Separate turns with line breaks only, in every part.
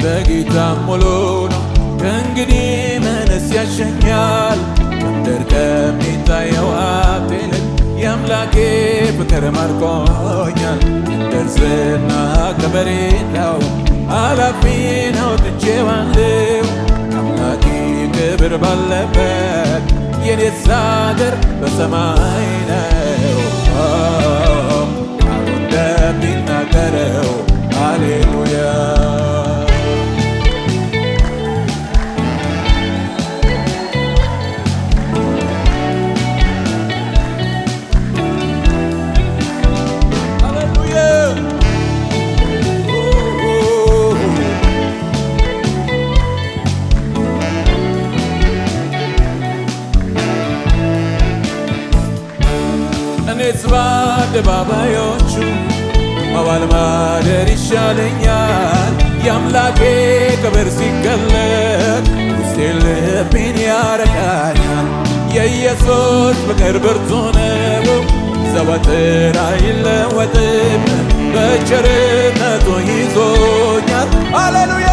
በጌታ ሙሉ ነው ከእንግዲህ ምንስ ያሸኛል? ምድር ከሚታየው ሀብት ይልቅ የአምላኬ ፍቅር ማርኮኛል። ምድር ዝና ከበሬታው አላፊ ነው ትቼዋለሁ። አምላኬ ክብር ባለበት የኔስ አገር በሰማይ ነው። ቃሉ እንደሚናገረው ሃሌሉያ እኔስ በአደባባዮቹ መዋል ማደር ይሻለኛል። የአምላኬ ክብር ሲገለጥ ውስጤን ልቤን ያረካኛል። የኢየሱስ ፍቅር ብርቱ ነው ዘወትር አይለወጥም። በቸርነቱ ይዞኛል። ሃሌሉያ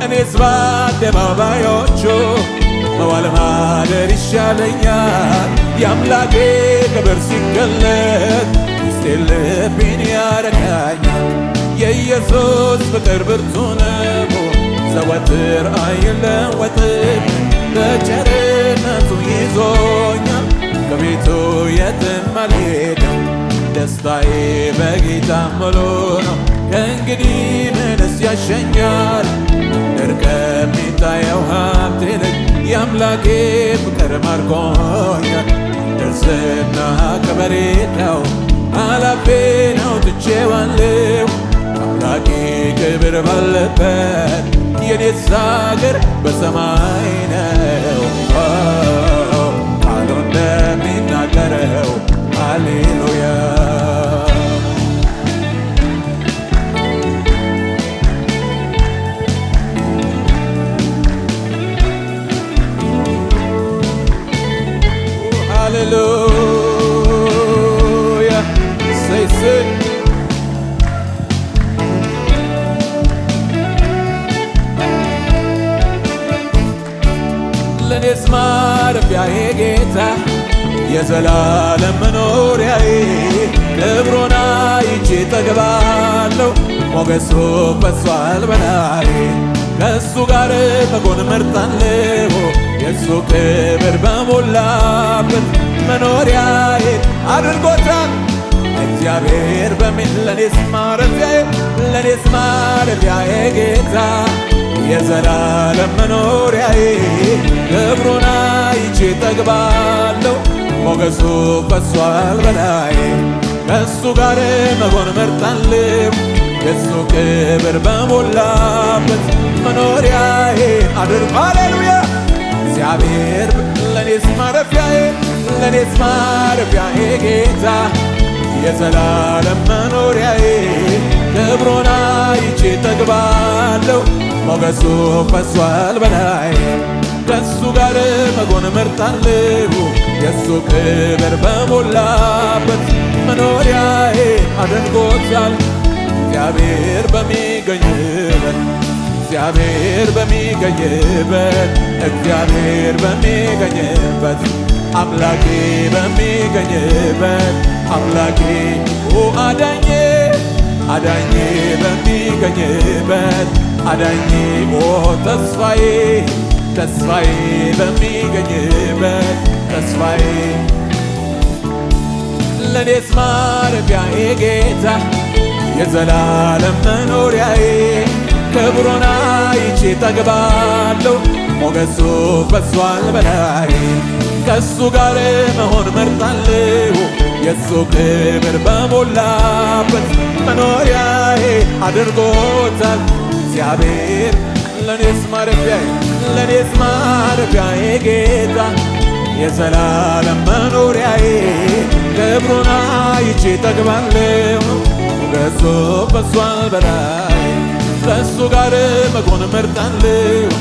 እኔስ በአደባባዮቹ መዋል ማደር ይሻለኛል። የአምላኬ ክብር ሲገለጥ ውስጤን ልቤን ያረካኛል። የኢየሱስ ፍቅር ብርቱ ነው ዘወትር አይለወጥም። በቸርነቱ ይዞኛል ከቤቱ የትም አልሄድም። ደስታዬ በጌታ ሙሉ ነው ከእንግዲህ ምንስ ያሸኛል? ምድር ከሚታየው ሀብት ይልቅ የአምላኬ ፍቅር ማርኮኛል። ምድር ዝና ከበሬታው አላፊ ነው ትቼዋለሁ። አምላኬ ክብር ባለበት የኔስ አገር በሰማይ ነው። ቃሉ እንደሚናገረው ሃሌሉያ ሃሌሉያ say ለኔስ ማረፊያዬ ጌታ የዘላለም መኖሪያዬ ክብሩን አይቼ ጠግባለሁ። ሞገሱ ፈሷል በላዬ ከእሱ ጋር መሆን መርጣለሁ። የእሱ ክብር በሞላበት መኖሪያዬ አድርጎታል እግዚአብሔር በሚል ለኔስ ማረፊያዬ ጌታ የዘላለም መኖሪያዬ ክብሩን አይቼ ጠግባለሁ። ሞገሱ ፈሷል በላዬ ከእሱ ጋር መሆን መርጣለሁ። የእሱ ክብር በሞላበት መኖሪያዬ አድርጎ ሃሌሉያ እግዚአብሔር ለኔስ ማረፊያዬ ጌታ የዘላለም መኖሪያዬ ክብሩን አይቼ ጠግባለሁ። ሞገሱ ፈሷል በላዬ ከእሱ ጋር መሆን መርጣለሁ። የእሱ ክብር በሞላበት መኖሪያዬ አድርጎታል እግዚአብሔር በሚገኝበት አምላኬ በሚገኝበት አምላኬ አዳኜ በሚገኝበት አዳኜ ኦ ተስፋዬ ተስፋዬ በሚገኝበት ተስፋዬ ለኔስ ማረፊያዬ ጌታ የዘላለም መኖሪያዬ ክብሩን አይቼ ጠግባለሁ ሞገሱ ፈሷል በላይ ከሱ ጋር መሆን መርጣለሁ የሱ ክብር በሞላበት መኖሪያዬ አድርጎታል እግዚአብሔር ለኔስ ማረፊያዬ ጌታ የዘላለም መኖሪያዬ ክብሩን አይቼ ጠግባለሁ ሞገሱ ፈሷል በላይ ከሱ ጋር መሆን መርጣለሁ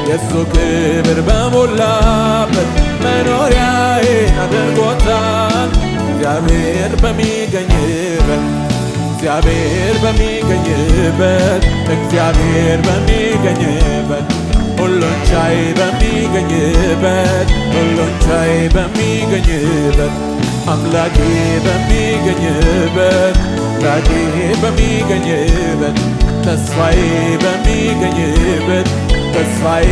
የሱ ክብር በሞላበት መኖሪያዬ አድርጎታል እግዚአብሔር በሚገኝበት እግዚአብሔር በሚገኝበት እግዚአብሔር በሚገኝበት ሁሉን ቻይ በሚገኝበት ሁሉን ቻይ በሚገኝበት አምላኬ በሚገኝበት አምላኬ በሚገኝበት ተስፋዬ በሚገኝበት ተስፋዬ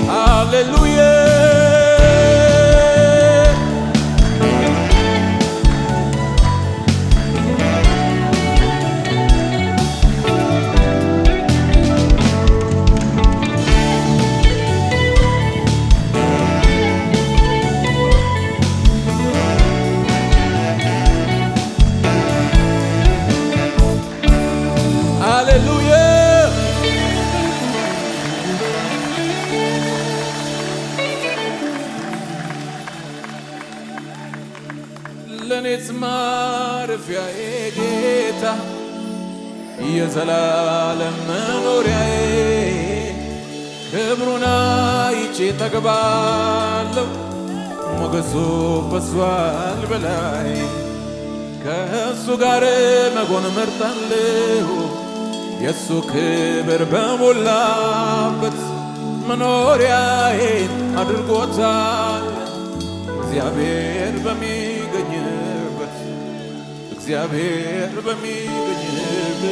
ሃሌሉያ ለኔስ ማረፊያዬ ጌታ የዘላለም መኖሪያዬ ክብሩን አይቼ ጠግባለሁ ሞገሱ ፈሷል በላይ ከእሱ ጋር መሆን መርጣለሁ የእሱ ክብር በሞላበት መኖሪያዬን አድርጎታል እግዚአብሔር በሚገኝበት እግዚአብሔር በሚገኝበት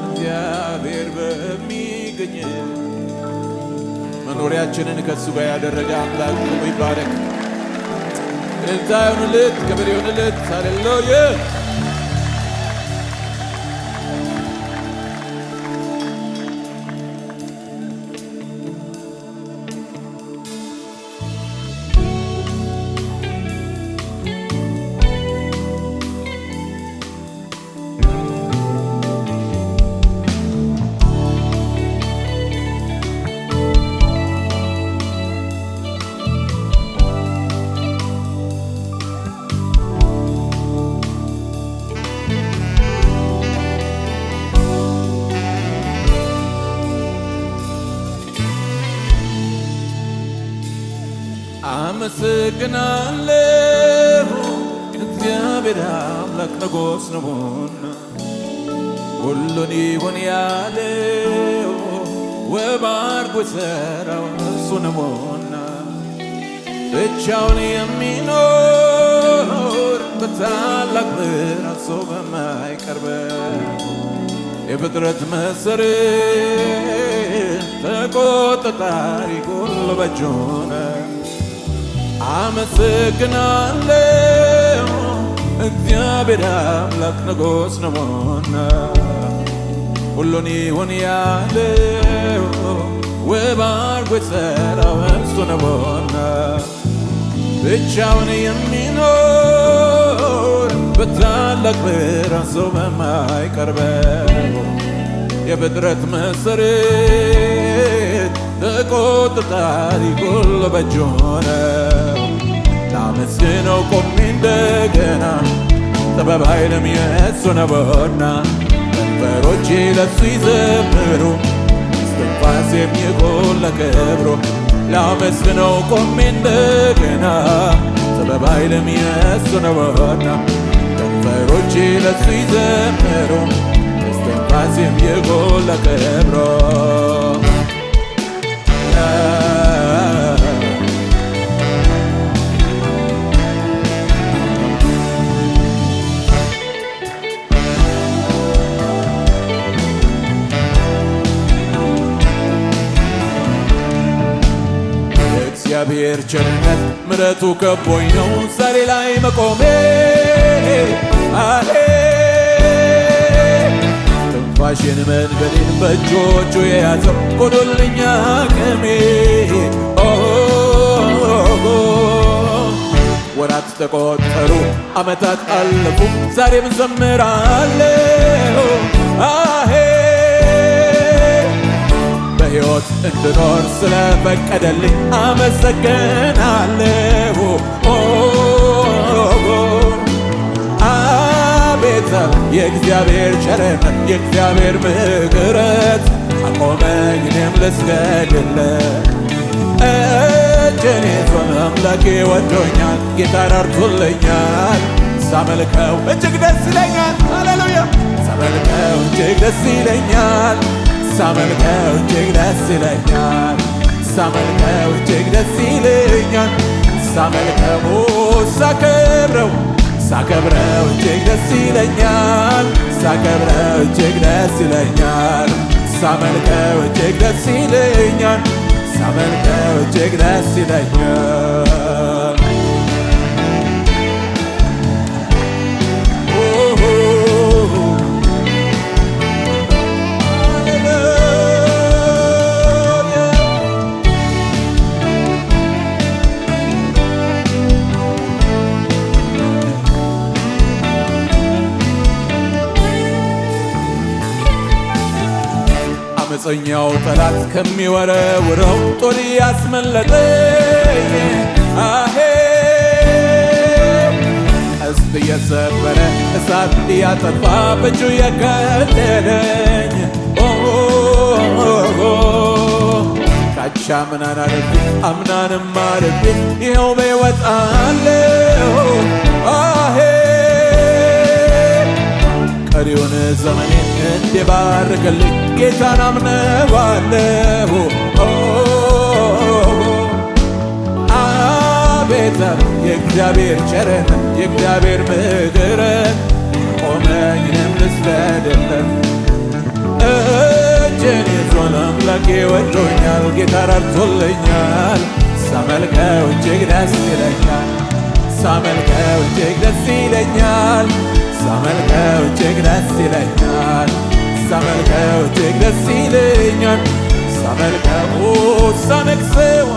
እግዚአብሔር በሚገኝበት መኖሪያችንን ከእሱ ጋር ያደረገ አምላክ ስሙ ይባረክ። እልልታ ይሁንለት፣ ክብር ይሁንለት። ሃሌሉያ አመሰግናለሁ እግዚአብሔር አምላክ ንጉሥ ነውና ሁሉን ይሁን ያለው ውብ አድርጎ የሠራው እሱ ነውና ብቻውን የሚኖር በታላቅ ብርሃን ሰው በማይቀርበት የፍጥረት መሠረት ተቆጣጣሪ ሁሉ በእጁ ነው። አመሰግናለሁ እግዚአብሔር አምላክ ንጉሥ ነውና ሁሉን ይሁን ያለው ውብ አድርጎ የሠራው እሱ ነውና ብቻውን የሚኖር በታላቅ ብርሃን ሰው በማይቀርበው የፍጥረት መሠረት ተቆጣጣሪ ሁሉ በእጁ ነው። ላመስግነው ቆሜ እንደገና ጥበብ ኃይልም የእሱ ነውና ከንፈሮቼ ለእሱ ይዘምሩ እስትንፋሴም ይሁን ለክብሩ። ላመስግነው ቆሜ እንደገና ጥበብ ኃይልም የእሱ ነውና ከንፈሮቼ ለእሱ ይዘምሩ እስትንፋሴም ይሁን ለክብሩ። የእግዚአብሔር ቸርነት ምሕረቱ ከቦኝ ነው ዛሬ ላይ መቆሜ። አሄ ትንፋሽን መንገዴን በእጆቹ የያዘው ሆኖልኛ አቅሜ። ወራት ተቆጠሩ ዓመታት አለፉ ዛሬም ዘምራለሁ። አሄ በሕይወት እንድኖር ስለፈቀደልኝ አመሰግናለሁ። አቤት የእግዚአብሔር ቸርነት የእግዚአብሔር ምሕረት አቆመኝ እኔም ልስገድለት። እጄን ይዞ አምላኬ ወዶኛል ጌታ ረድቶልኛል። ሳመልከው እጅግ ደስ ይለኛል። ሃሌሉያ ሳመልከው እጅግ ደስ ይለኛል። ሳመልከው እጅግ ደስ ይለኛል። ሳመልከው እጅግ ደስ ይለኛል። ሳመልከው ሳከብረው እጅግ ደስ ይለኛል። ሳከብረው እጅግ ደስ ይለኛል። ሳመልከው እጅግ ደስ ይለኛል። ሳመልከው እጅግ ደስ ይለኛል። አመፀኛው ጠላት ከሚወረውረው ጦር ያስመለጠኝ። አሄ ቀስት እየሰበረ እሳት እያጠፋ በእጁ የከለለኝ። ካቻምናን አልፌ አምናንም አልፌ ይኸው በሕይወት አለሁ። አሄ ቀሪውን ዘመኔን እንዲባርክልኝ ጌታን አምነዋለሁ። አቤት የእግዚአብሔር ቸርነት የእግዚአብሔር ምሕረት ቆመኝ እኔም ልስገድለት። እጄን ይዞ አምላኬ ወዶኛል ጌታ ረድቶልኛል። ሳመልከው እጅግ ደስ ይለኛል። ሳመልከው እጅግ ደስ ይለኛል። ሳመልከው እጅግ ደስ ይለኛል። ሳመልከው እጅግ ደስ ይለኛል። ሳመልከው ሳነግሰው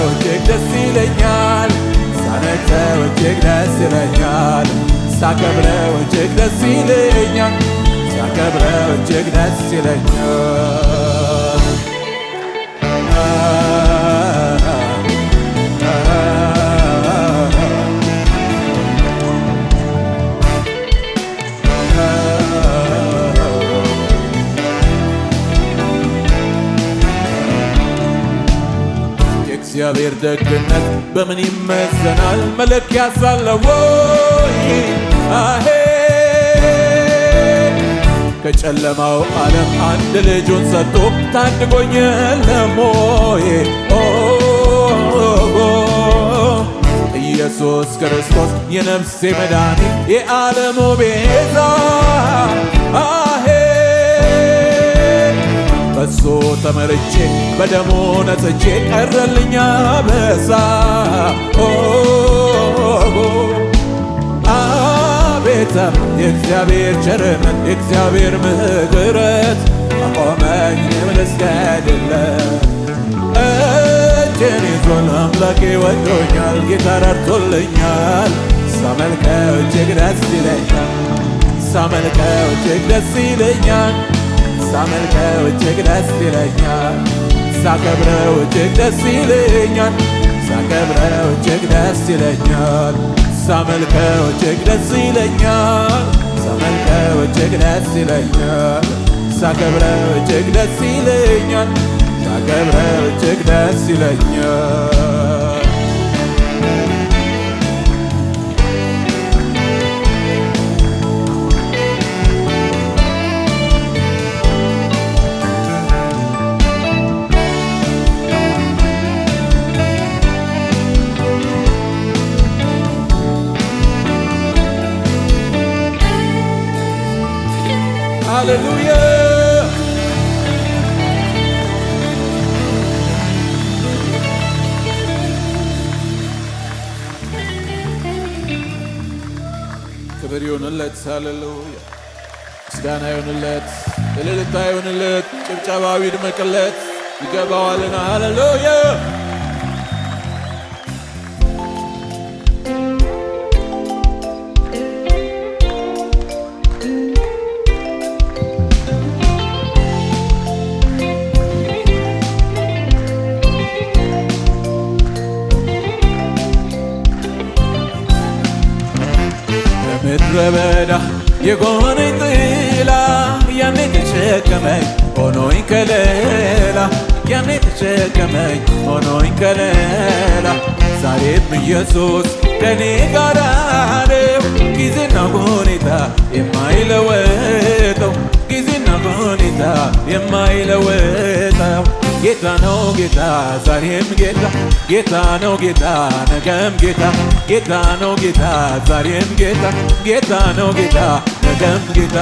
እጅግ ደስ ይለኛል። ሳነግሰው እጅግ ደስ ይለኛል። ሳከብረው እጅግ ደስ ይለኛል። ሳከብረው እጅግ ደስ ይለኛል። የእግዚአብሔር ደግነት በምን ይመዘናል? መለኪያ ሳለው ወይ? አሄ ከጨለማው ዓለም አንድ ልጁን ሰጥቶ ታድጎኝ የለም ወይ? ኢየሱስ ክርስቶስ የነፍሴ መድኃኒት የዓለሙ ቤዛ። አሄ በሱ ተመርቼ በደሙ ነጽቼ ቀረልኛ በሳ። አቤት የእግዚአብሔር ቸርነት የእግዚአብሔር ምሕረት አቆመኝ እኔም ልስገድለት። እጄን ይዞ አምላኬ ወዶኛል ጌታ ረድቶልኛል። ሳመልከው እጅግ ደስ ይለኛል። ሳመልከው እጅግ ደስ ይለኛል። ሳመልከው እጅግ ደስ ይለኛል። ሳከብረው እጅግ ደስ ይለኛል። ሳከብረው እጅግ ደስ ይለኛል። ሳመልከው እጅግ ደስ ይለኛል። ሳመልከው እጅግ ደስ ይለኛል። ሳከብረው እጅግ ደስ ይለኛል። ሳከብረው እጅግ ደስ ይለኛል። ሃሌሉያ ክብር ይሁንለት። ሃሌሉያ ምስጋና ይሁንለት፣ እልልታ ይሁንለት፣ ጭብጨባው ይድመቅለት። ይገባዋልና ሃሌሉያ ምድረ በዳ የጎነኝ ጥላ ያኔ ተሸከመኝ ሆኖኝ ከለላ ያኔ ተሸከመኝ ሆኖኝ ከለላ ዛሬም ኢየሱስ ከኔ ጋር ነው። ጊዜና ሁኔታ የማይለወጠው ጊዜና ሁኔታ የማይለወጠው ጌታ ነው ጌታ ዛሬም ጌታ ጌታ ነው ጌታ ነገም ጌታ ጌታ ነው ጌታ ዛሬም ጌታ ጌታ ነው ጌታ ነገም ጌታ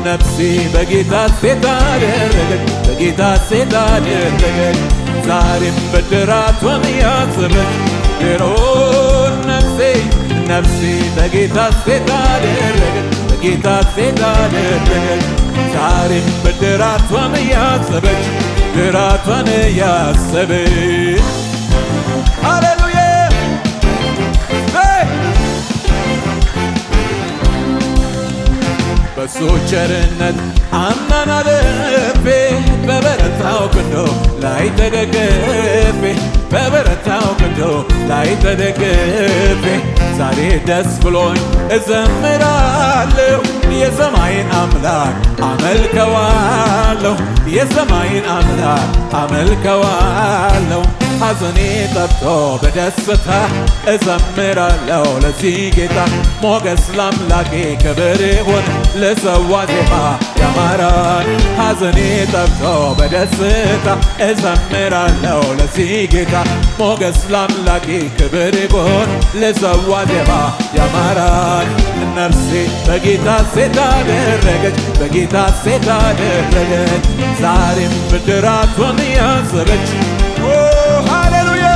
ነፍሴ በጌታ ሴት አደረገች በጌታ ሴት አደረገች ዛሬም ብድራቷን ያሰበች ድሮ ነፍሴ በጌታ ሴት አደረገች በጌታ ሴት አደረገች ዛሬም ብድራቷን ያሰበች ብድራቷን ያሰበች ሃሌሉያ በሱ ቸርነት አምናን አልፌ በበረታው ክንዶ ላይ ተደገፌ በበረታው ክንዶ ላይ ተደገፌ ዛሬ ደስ ብሎኝ እዘምራለሁ የሰማይን አምላክ አመልከዋለሁ የሰማይን አምላክ አመልከዋለሁ ሐዘኔ ጠፍቶ በደስታ እዘምራለሁ ለዚህ ጌታ ሞገስ ለአምላኬ ክብር ይሁን ልሰዋ ዜማ ያማራል ሐዘኔ ጠፍቶ በደስታ እዘምራለሁ ለዚህ ጌታ ሞገስ ለአምላኬ ክብር ይሁን ልሰዋ ዜማ ያማራል ነፍሴ በጌታ ሴት አደረገች በጌታ ሴት አደረገች ዛሬም ብድራቷን ያሰበች ሃሌሉያ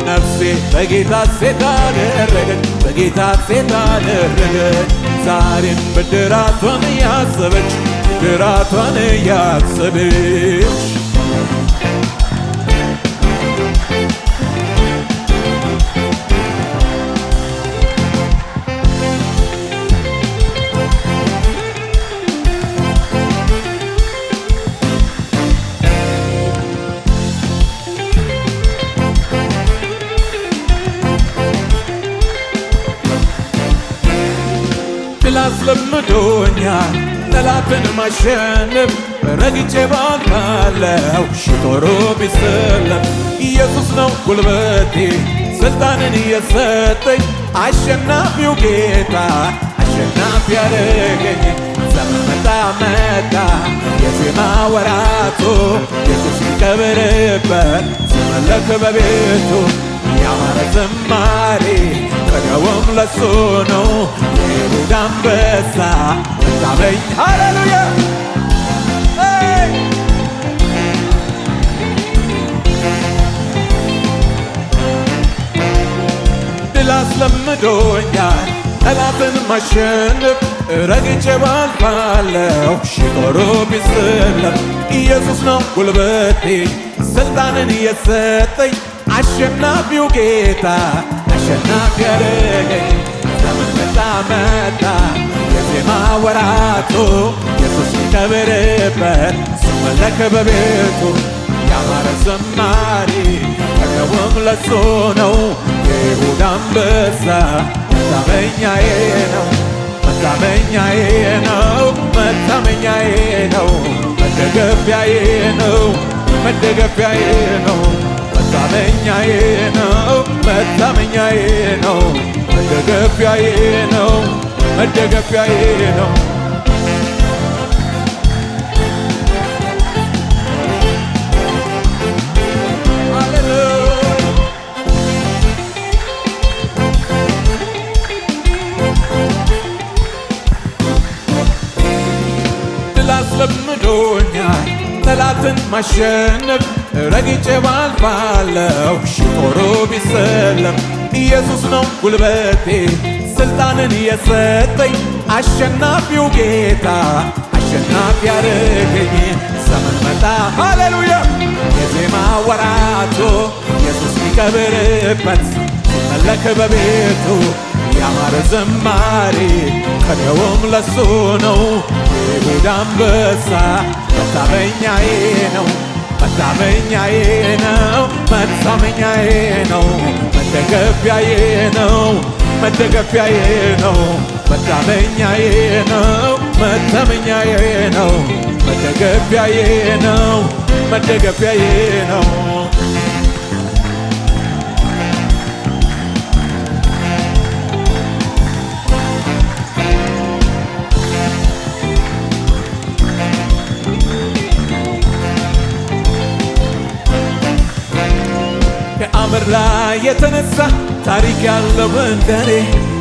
ነፍሴ በጌታ ሴት አደረገች በጌታ ሴት አደረገች ዛሬም ብድራቷን ያሰበች ብድራቷን ያሰበች አስለምዶኛል ጠላትን ማሸነፍ ረግጬ ባልፋለሁ ሺጦሩ ቢሰለፍ ኢየሱስ ነው ጉልበቴ ስልጣንን የሰጠኝ አሸናፊው ጌታ አሸናፊ ያደረገኝ ዘመን መጣ የዜማ ወራቱ ኢየሱስ ይከበርበት ሲመለክ በቤቱ ያማረ ዝማሬ ቀደውም ለሱ ነው የይሁዳ አንበሳ መታመኝ ሃሌሉያ ድል አስለምዶኛል ጠላትን ማሸነፍ ረግጬ ባልፋለሁ ሺጦሩ ቢሰለፍ ኢየሱስ ነው ጉልበቴ ስልጣንን የሰጠኝ አሸናፊው ጌታ አሸናፊ ያደረገኝ ዘመን መጣ የዜማ ወራቱ ኢየሱስ ይከበርበት ሲመለክ በቤቱ ያማረ ዝማሬ ቀደውም ለሱ ነው የይሁዳ አንበሳ መታመኛዬ ነው መታመኛዬ ነው መታመኛዬ ነው መደገፊያዬ ነው መደገፊያዬ ነው መታመኛዬ ነው መታመኛዬ ነው መደገፊያዬ ነው መደገፊያዬ ነው ድል አስለምዶኛል ጠላትን ማሸነፍ ረግጬ ባልፋለሁ ሺጦሩ ቢሰለፍ ኢየሱስ ነው ጉልበቴ ስልጣንን የሰጠኝ አሸናፊው ጌታ አሸናፊ ያደረገኝ ዘመን መጣ ሃሌሉያ የዜማ ወራቱ ኢየሱስ ሚከብርበት ሲመለክ በቤቱ ያማረ ዝማሬ ቀደውም ለሱ ነው ይሁዳ አንበሳ መታመኛዬ ነው መታመኛዬ ነው መታመኛዬ ነው መደገፊያዬ ነው መደገፊያዬ ነው መታመኛዬ ነው መታመኛዬ ነው መደገፊያዬ ነው መደገፊያዬ ነው ከአምር ላይ የተነሳ ታሪክ ያለው እንደኔ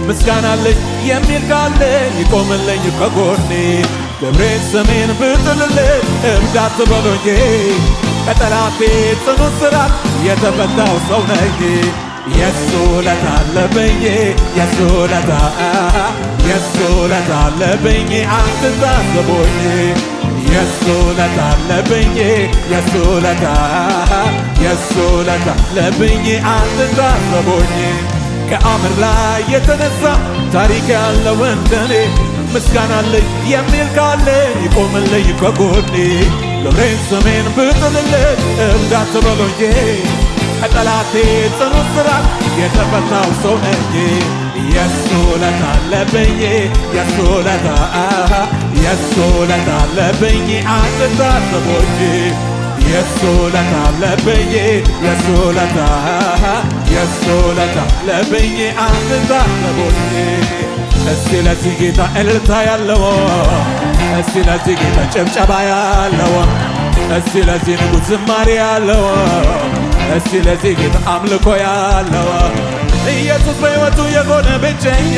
ምስጋና አለኝ የሚል ካለ ይቆምልኝ ከጎኔ ገብሬን ስሜን ብጥልልኝ እብድ አትበሉኝ ከጠላቴ ጽኑ እስራት የተፈታው ሰው ነኝ የሱ ውለታ አለብኝ የሱ ውለታ የሱ ውለታ አለብኝ አትታዘቡኝ የሱ ውለታ አለብኝ የሱ ውለታ የሱ ውለታ አለብኝ አትታዘቡኝ ከአምር ላይ የተነሳ ታሪክ ያለው እንደኔ ምስጋና አለኝ የሚል ካለ ይቆምልኝ ከጎኔ ገብሬን ስሜን ብጥልልኝ እብድ አትበሉኝ ከጠላቴ ጽኑ እስራት የተፈታው ሰው ነኝ የሱ ውለታ አለብኝ የሱ ውለታ የሱ ውለታ አለብኝ አትታዘቡኝ የሱ ውለታ አለብኝ የሱ ውለታ የሱ ውለታ አለብኝ አትታዘቡኝ እስቲ ለዚህ ጌታ እልልታ ያለው እስቲ ለዚህ ጌታ ጭብጨባ ያለው እስቲ ለዚህ ንጉሥ ዝማሬ ያለው እስቲ ለዚህ ጌታ አምልኮ ያለው ኢየሱስ በሕይወቱ የሆነ ብቸኛ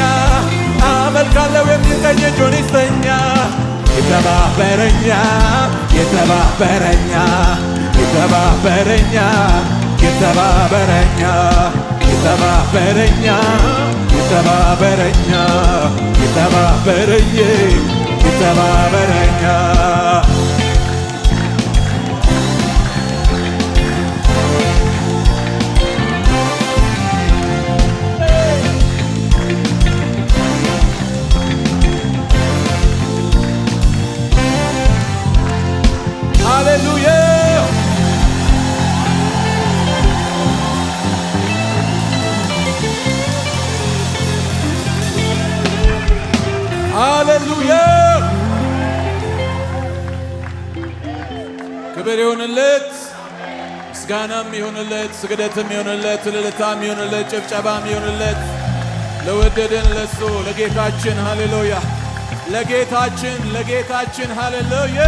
አመልካለሁ የሚል ቀኝ እጁን ይስጠኛ የተባበረኛ የተባበረኛ የተባበረኛ የተባበረኛ የተባበረኛ የተባበረኛ የተባበረኝ የተባበረኛ ሃሌሉያ ሃሌሉያ ክብር ይሁንለት ምስጋናም ይሁንለት ስግደትም ይሁንለት እልልታም ይሁንለት ጭብጨባም ይሁንለት ለወደደን ለሱ ለጌታችን ሃሌሉያ ለጌታችን ሃሌሉያ